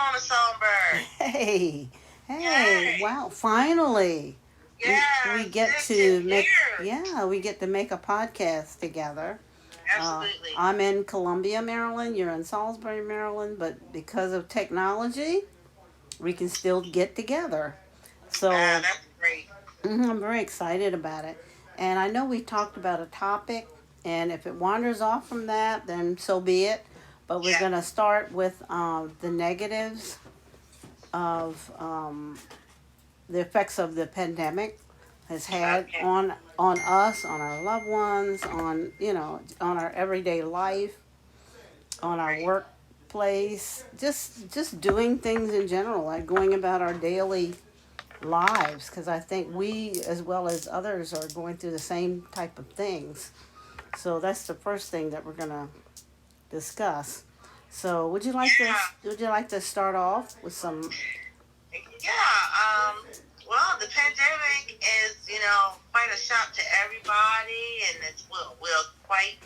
Mona Songbird. Hey, hey, Yay. wow, finally. We Yes, get 6 to make years. yeah, we get to make a podcast together. Absolutely. I'm in Columbia, Maryland, you're in Salisbury, Maryland, but because of technology, we can still get together. Ah, So, that's great. I'm very excited about it. And I know we talked about a topic, and if it wanders off from that, then so be it. But we're Yeah. going to start with the negatives of the effects of the pandemic has had Okay. on us, on our loved ones, on on our everyday life, on our Right. workplace, just doing things in general, like going about our daily lives. Because I think we, as well as others, are going through the same type of things. So that's the first thing that we're gonna discuss. So Yeah. would you like to start off with some? Yeah. Well, the pandemic is, quite a shock to everybody, and it's we're quite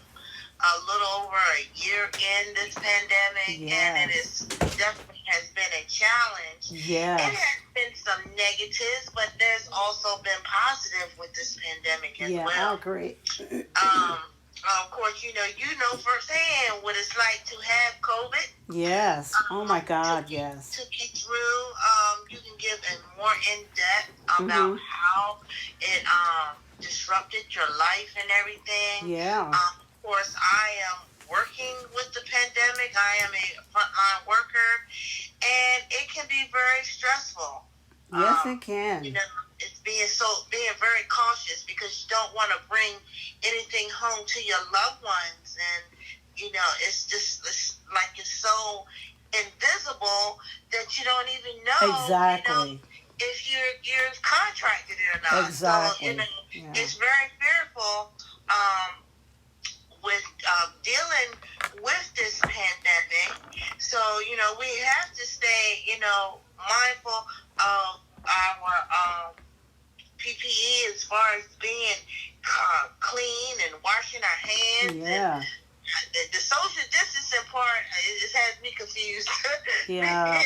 a little over a year in this pandemic, and it Yes, is definitely has been a challenge. It yes, has been some negatives, but there's also been positive with this pandemic as yeah, I well. agree. Um, of course, you know firsthand what it's like to have COVID. Yes. Oh my Took God. you Yes. took you through. You can give a more in depth about Mhm. how it disrupted your life and everything. Yeah. Of course, I am working with the pandemic. I am a frontline worker, and it can be very stressful. Yes, Um, it can. it's being very cautious because you don't want to bring anything home to your loved ones, and it's like it's so invisible that you don't even know, Exactly. if you're contracted it or not. So Exactly. Yeah. it's very fearful. With dealing with this pandemic. So, we have to stay, mindful of our PPE as far as being clean and washing our hands, and Yeah. the social distancing part has me confused. Yeah.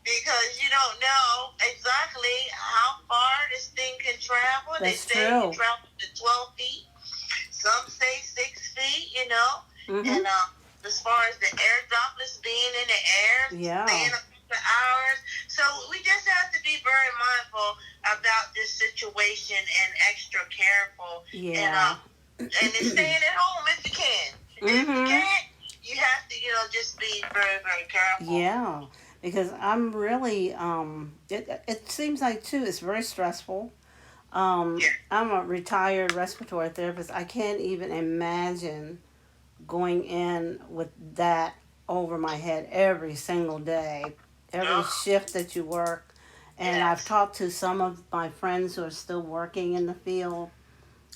Because you don't know exactly how far this thing can travel. They That's say it can true. travel to 12 feet. Some say 6 feet, Mhm. and as far as the air droplets being in the air, Yeah. staying up for hours. So we just have to be very mindful about this situation and extra careful, and Yeah. it's staying at home if you can. If you Mhm. can't, you have to, just be very, very careful. Yeah. Because I'm really it seems like too it's very stressful. Yeah. I'm a retired respiratory therapist. I can't even imagine going in with that over my head every single day, every Oh, shift that you work. And I've yes. talked to some of my friends who are still working in the field,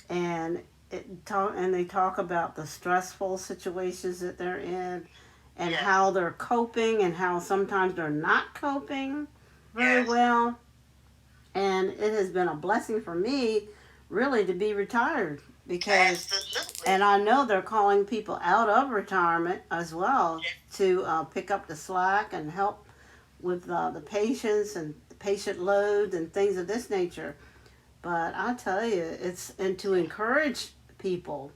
and they talk about the stressful situations that they're in, and how Yes. they're coping, and how sometimes they're not coping very Yes. well. And it has been a blessing for me, really, to be retired because and Absolutely. I know they're calling people out of retirement as well to pick up the slack and help with the patients and patient loads and things of this nature. But I tell you, it's and to encourage people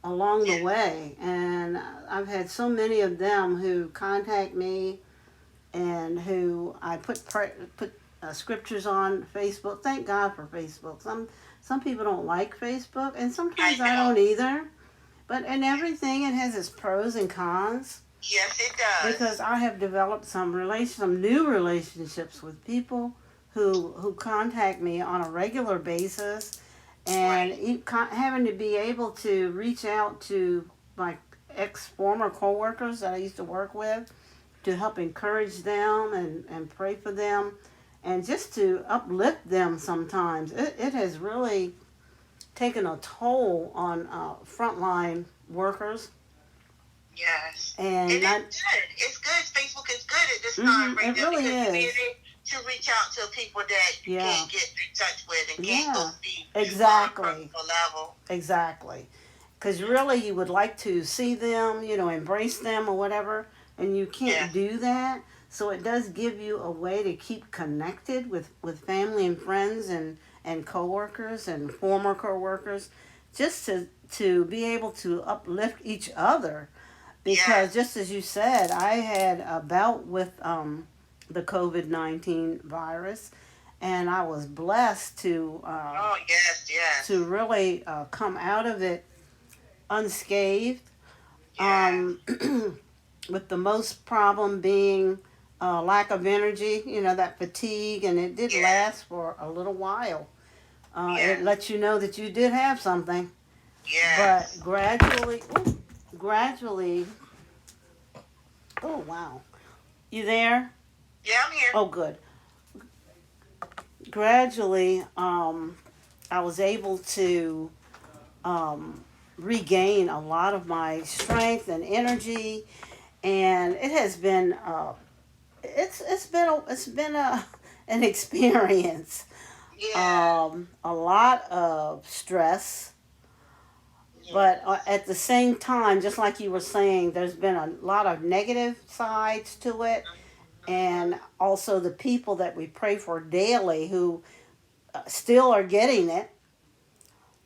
along the Yeah. way. And I've had so many of them who contact me and who I put scriptures on Facebook. Thank God for Facebook. Some people don't like Facebook, and I sometimes I know. don't either. But in everything, it has its pros and cons Yes, it because does. I have developed some new relationships with people who contact me on a regular basis, and Right. having to be able to reach out to my ex former coworkers that I used to work with to help encourage them and pray for them and just to uplift them sometimes. It has really taken a toll on frontline workers Yes. and And not. it's good. It's good. Facebook is good at this time right It now really because you're is. able to reach out to people that you Yeah. can't get in touch with and can't go Yeah. see on a Exactly. personal level. Exactly. Because really, you would like to see them, embrace them or whatever, and you Yeah. can't do that. So it does give you a way to keep connected with family and friends and coworkers and former coworkers, just to be able to uplift each other. Because Yes. just as you said, I had a bout with the COVID-19 virus, and I was blessed Oh, yes, to yes. really come out of it unscathed. Yes. Um, with the most problem being lack of energy, that fatigue, and it did Yes. last for a little while. It Yes. lets you know that you did have something, but Yes. gradually, oh wow, you there? Yeah, I'm here. Oh, good. Gradually, I was able to um, regain a lot of my strength and energy, and it has been it's been an experience. Yes. A lot of stress, but Yes. at the same time, just like you were saying, there's been a lot of negative sides to it, Mm-hmm. and also the people that we pray for daily who still are getting it,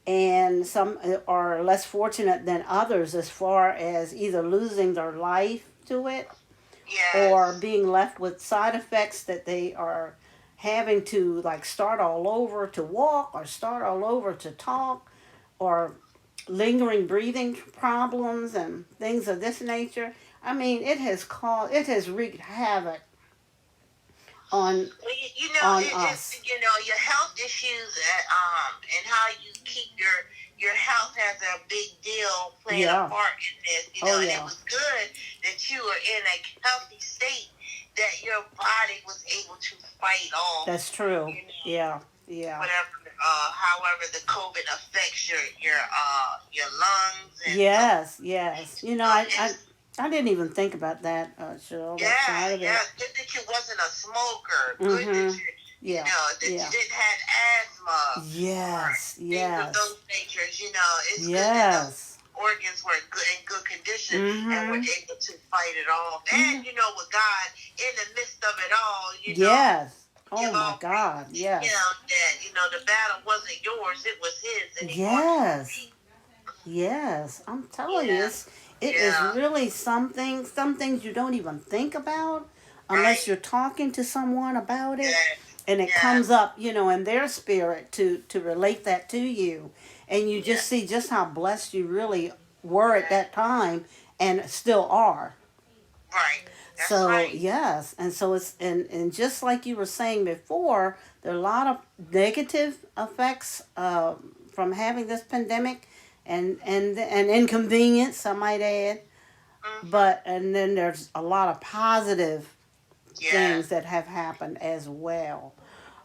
and some are less fortunate than others as far as either losing their life to it or Yes. being left with side effects that they are having to like start all over to walk or start all over to talk or lingering breathing problems and things of this nature. I mean, it has wreaked havoc on Well, on us. your health issues, and how you keep your health has a big deal playing a Yeah. part in this. Oh And it yeah. was good that you were in a healthy state, that your body was able to fight off, That's true. you know, Yeah. Yeah. whatever, however the COVID affects your lungs, and Yes. Yes. so it's. I didn't even think about that, Cheryl. That Yeah, side of yeah. it. Good that you wasn't a smoker. Good that Mhm. you Yeah. know, that you Yeah. didn't have asthma or Yes. things of Yes. those natures. It's good that those Yes. organs were good in good condition and were Mhm. able to fight it off. And Mhm. with God in the midst of it all, Yes. Oh give my all God. praise. Yes. That the battle wasn't yours; it was His, and He fought your Yes. fight. Yes. I'm telling you, Yeah, it is yeah, really something. Some things you don't even think about unless right. you're talking to someone about it, Yes, and it comes yes, up, in their spirit to relate that to you, and you just yes, see just how blessed you really were at yes. that time and still are. Right. That's So right. yes, and so it's and just like you were saying before, there are a lot of negative effects from having this pandemic, and inconvenience, I might add. Mm-hmm. But and then there's a lot of positive things Yes. that have happened as well.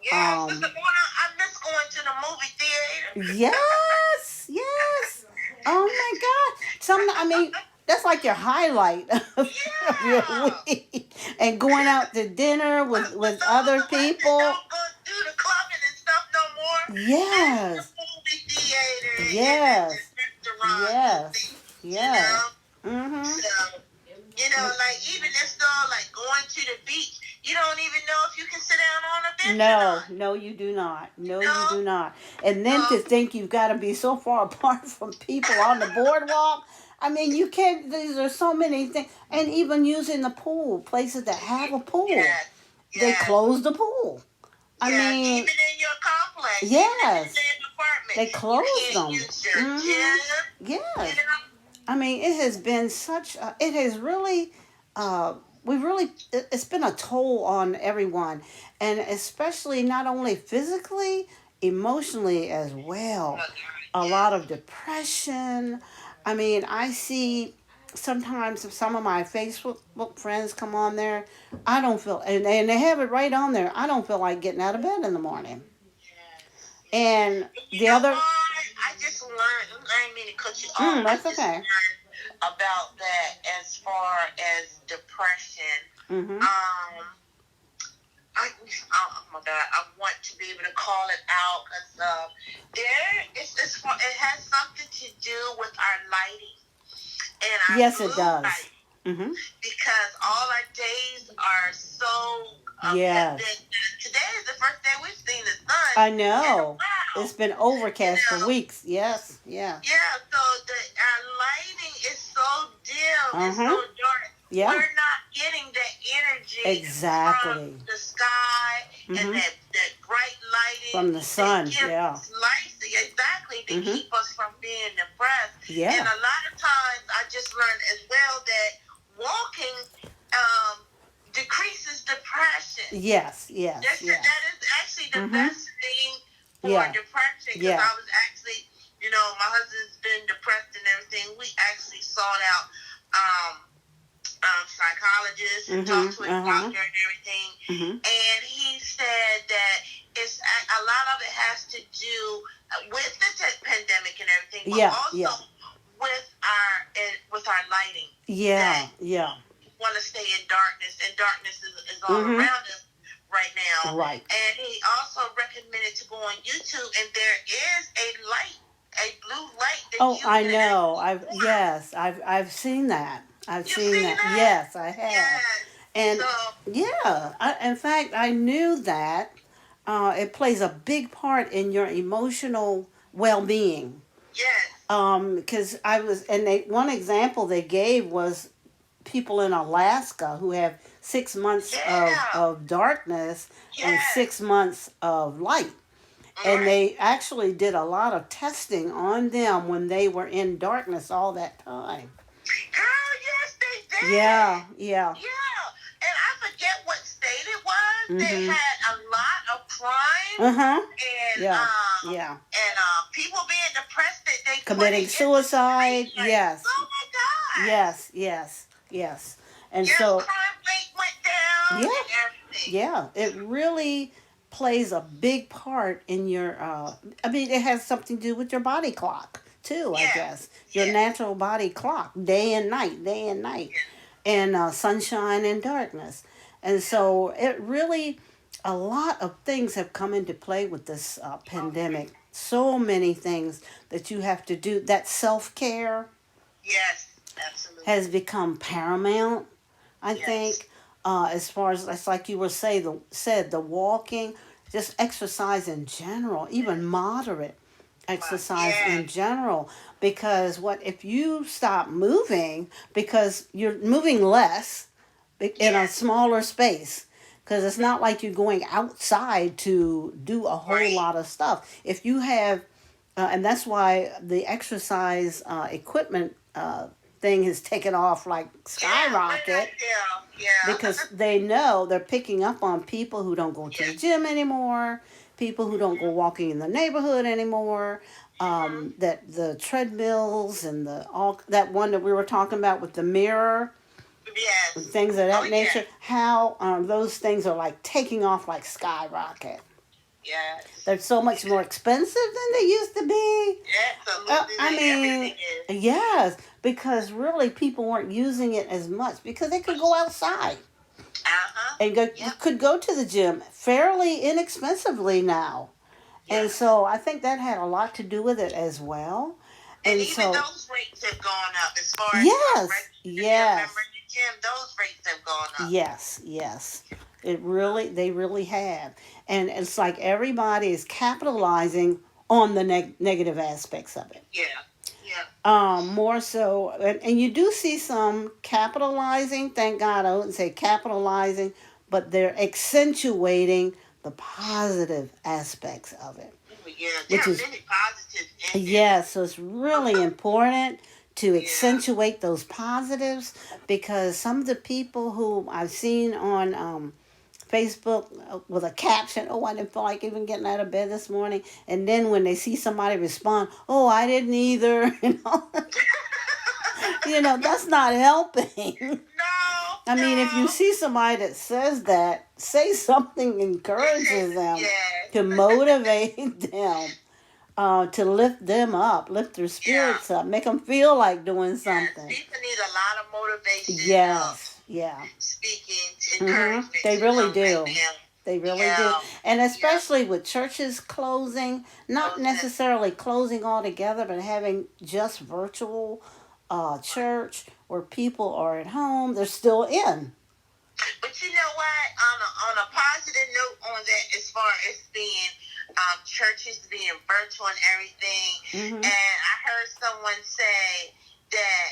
Yes. Sister Um, Mona, I miss going to the movie theater. yes, yes. Oh my God! I mean, that's like your highlight of your Yeah. week, and going out to dinner With with those other of us that people. don't go do the clubbing and stuff no more, that's the Yes, movie theater and yes, restaurants and yes, things, yes. Mhm. So, like even this though, like going to the beach, you don't even know if you can sit down on a bench or No, not. no, you do not. You No, you know? do not. And then to So, think you've got to be so far apart from people on the boardwalk. I mean, you can't. There's so many things, and even using the pool, places that have a pool, yes, they yes. close the pool. I Yes, mean, even in your complex, even if it's yes, in an apartment, they you close can't them. use your Mhm. gym. You Yes. know, I mean, it has been such. It has really. We really. It's been a toll on everyone, and especially not only physically, emotionally as well. oh God, A lot of yes, depression. I mean, I see sometimes if some of my Facebook friends come on there, I don't feel, and they have it right on there. I don't feel like getting out of bed in the morning. yes, yes. And And you the know other, what? I just learned. I didn't mean to cut you off. I that's just okay. learned about that as far as depression. Mhm. Um, oh my God, I want to be able to call it out because it has something to do with our lighting and our Yes, it blue does. light, Mhm. because all our days are has Yes. been. Today is the first day we've seen the sun I in a know. while. It's been You overcast for know, weeks. Yes. Yeah. yeah. So our lighting is so dim and so Uh-huh. dark. Yeah. We're not getting that energy from Exactly. the sky and Mm-hmm. that bright lighting From the that sun. gives Yeah. us light exactly to Mm-hmm. keep us from being depressed. And Yeah. a lot of times, I just learned as well that walking decreases depression. Yes. Yes. Yeah. That is actually the Mm-hmm. best thing for Yeah. depression because Yeah. I was actually, my husband's been depressed and everything. We actually sought out psychologist and talked to Mm-hmm. his Uh-huh. doctor and everything. Mm-hmm. And he said that it's a lot of it has to do with the pandemic and everything, but Yeah. also Yeah. with our lighting. Yeah. That Yeah. want to stay in darkness, and darkness is all Mm-hmm. around us right now. Right. And he also recommended to go on YouTube, and there is a blue light that Oh, you I can know. actually I've seen that. I've You've seen seen that. that? Yes, I have. Yes. And So, yeah, in fact, I knew that it plays a big part in your emotional well-being. yes. Because I was, and one example they gave was people in Alaska who have 6 months Yeah. of darkness and Yes. 6 months of light. And Right. they actually did a lot of testing on them when they were in darkness all that time. Girl, yes, they did. Yeah, yeah. Yeah. And I forget what state it was. They Mhm. had a lot of crime Uh-huh. and Yeah. Yeah. people being depressed that they Committing put it suicide. in the street. Yes. Oh my God. Yes, yes, yes. And Yes, so crime rate went down yeah, and everything. yeah, it really plays a big part in your I mean it has something to do with your body clock too, I Yeah. guess. Your Yeah. natural body clock, day and night, and sunshine and darkness. And so it really, a lot of things have come into play with this pandemic. So many things that you have to do. That self care Yes, absolutely. has become paramount, I Yes. think. As far as that's like you were said, the walking, just exercise in general, even moderate exercise Yeah. in general, because what if you stop moving because you're moving less in a Yes. smaller space, because it's not like you're going outside to do a whole Right. lot of stuff. If you have and that's why the exercise equipment thing has taken off like skyrocket, Yeah. because they know they're picking up on people who don't go to the gym anymore, people who don't go walking in the neighborhood anymore. That the treadmills and the all that one that we were talking about with the mirror Yes. and things of that Oh, nature. yeah. How those things are like taking off like skyrocket. Yes. They're so much more expensive than they used to be. Absolutely. I mean, Everything is. yes, because really people weren't using it as much because they could go outside Uh-huh. and go. You Yep. could go to the gym fairly inexpensively now, and Yes. so I think that had a lot to do with it as well. And And even so, those rates have gone up as far as yes, registered yes, member in the gym. Those rates have gone up. yes, yes. They really have, and it's like everybody is capitalizing on the negative aspects of it. Yeah. Yeah. More so, and you do see some capitalizing. Thank God, I wouldn't say capitalizing, but they're accentuating the positive aspects of it. Yeah. Which There are is many positives in it. yes, so it's really important to Yeah. accentuate those positives, because some of the people who I've seen on Facebook with a caption, "Oh, I didn't feel like even getting out of bed this morning," and then when they see somebody respond, "Oh, I didn't either," that's not helping. No. I mean, if you No. see somebody that says that, say something encourages them, Yes. to motivate them, to lift them up, lift their spirits up, make them feel like doing Yes. something. People need a lot of motivation. Yes, yeah. Speaking, Hmm. encouragement. They really do. Right now. They really do. Yeah. And especially with churches closing, not Closing. necessarily closing altogether, but having just virtual church where people are at home, they're still in. But you know what? positive note on that as far as being churches being virtual and everything. Mm-hmm. And I heard someone say that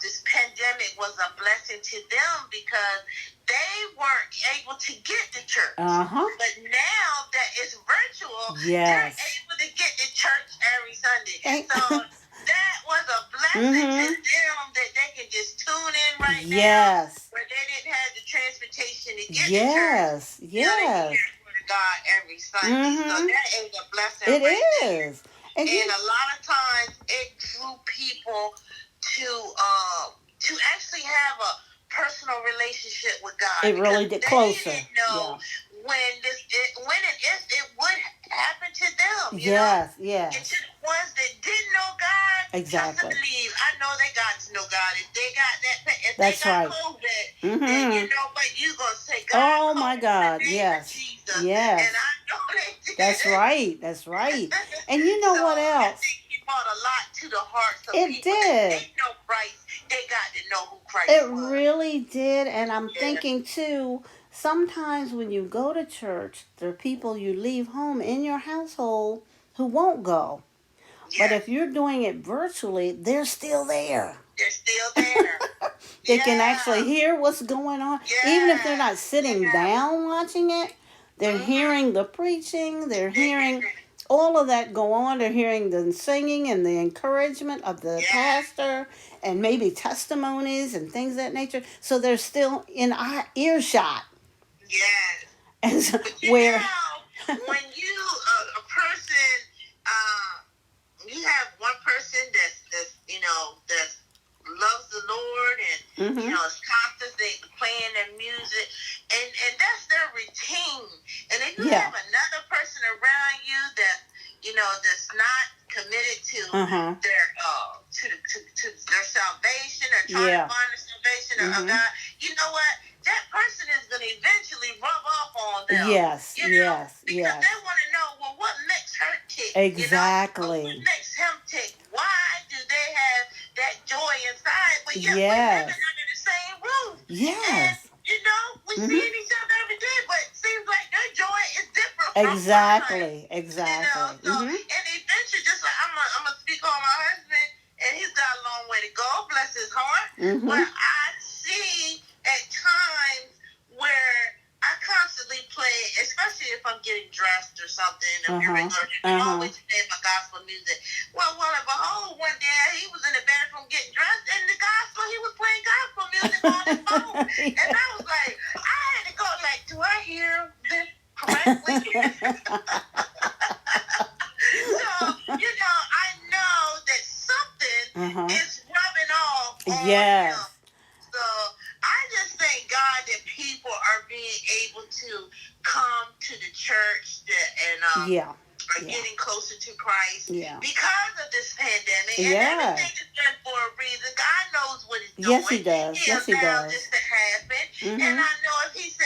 this pandemic was a blessing to them because they weren't able to get to church. Uh-huh. But now that it's virtual, Yes. they're able to get to church every Sunday. So that was a blessing to them that they can just tune in right now. Yes. Where they didn't have the transportation to get to church. Yes. They Yes. can hear the word of God every Sunday. So that is a blessing It right there. is. And a lot of times it drew people to actually have a personal relationship with God. it really did They closer. didn't know when and if it would happen to them. You Yes, know? yes. And to the ones that didn't know God, Exactly. just believe. I know they got to know God. If they got if That's they got right. COVID, then you know what you gonna say. God, Oh my God! in the name Yes, of Jesus. yes. And I know they did. That's right. That's right. And you know So, what I else? think he brought a lot to the hearts of It people did. that they know Christ. They got to know who Christ It was. really did. And I'm Yeah. thinking too, sometimes when you go to church, there are people you leave home in your household who won't go. But if you're doing it virtually, they're still there. They're still there. They can actually hear what's going on. Even if they're not sitting down watching it, they're hearing the preaching, they're hearing all of that go on. They're hearing the singing and the encouragement of the pastor and maybe testimonies and things of that nature. So they're still in our earshot. Yes. And so, But where when you a person, you have one person that's that loves the Lord and is constantly playing their music, and that's their routine. And if you have another person around you that that's not committed to their to their salvation or trying to find the salvation of God, you know what? That person is going to eventually rub off on them. Yes, because they want to know, well, what makes her tick? Exactly. What makes him tick? Why do they have that joy inside? But yet we're living under the same roof. Yes. And we see each other every day, but it seems like their joy is different from Exactly. mine. Exactly. So and eventually, just like I'm gonna speak on my husband, and he's got a long way to go. Bless his heart. But I see at times where I constantly play, especially if I'm getting dressed or something. I'm always playing my gospel music. Well, behold, one day he was in the bathroom getting dressed, and the gospel, he was playing gospel music on his phone. And I was like, I had to go, like, do I hear this correctly? So, I know that something is rubbing off on him. So I just thank God that people are being able to come to the church and are getting closer to Christ because of this pandemic. And everything is done for a reason. God knows what He's doing. Yes, He does. He allowed this to happen. And I know if He said,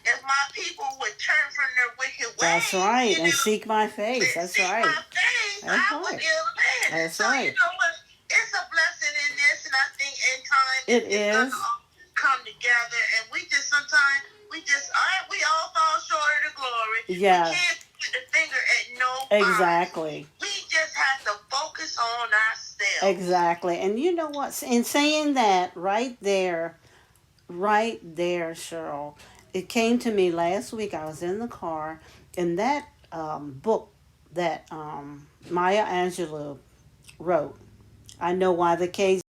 if my people would turn from their wicked ways. That's right. And seek my face. That's right. Seek my face. I would heal the land. That's right. You know what? It's a blessing in this, and I think in time it is going to come together. And we all fall short of the glory. Yeah. We can't put the finger at nobody. Exactly. We just have to focus on ourselves. Exactly. And you know what? In saying that, right there, Cheryl, it came to me last week. I was in the car, and that book that Maya Angelou wrote, I Know Why the Cage